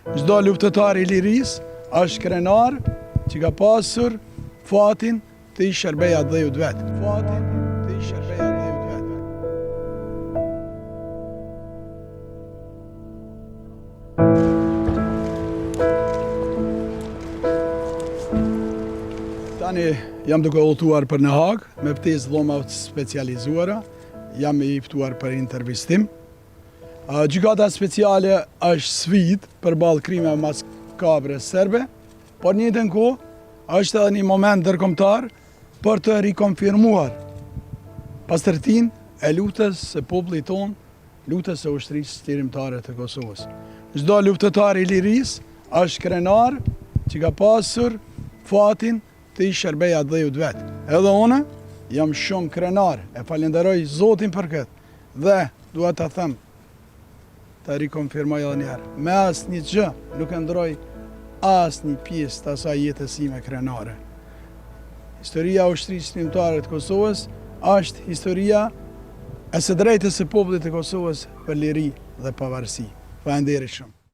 Çdo luftëtar i lirisë është krenar që ka pasur fatin të i shërbej atë dhejut vetë. Fatin të i shërbej atë dhejut vetë. Tani jam duke udhëtuar për në Hagë, me ftesë dhoma specializuara, jam i ftuar për intervistim. Gjykata speciale është sfidë përballë krimeve makabre serbe, por në njëjtën kohë është edhe një moment ndërkombëtar për të rikonfirmuar pastërtinë e luftës së popullit tonë, luftës së ushtrisë lirimtare të Kosovës. Çdo luftëtar i lirisë është krenar që ka pasur fatin të i shërbej atë dhejut vetë. Edhe une jam shumë krenar, e falenderoj Zotin për këtë, dhe duhet të them, të rikonfirmoj edhe njerë, me asë një gjë nuk e ndroj asë një pjesë të asaj jetës ime krenare. Historia ushtrisë lirimtare të Kosovës është historia e së drejtës së popullit të Kosovës për liri dhe pavarësi. Falenderit shumë.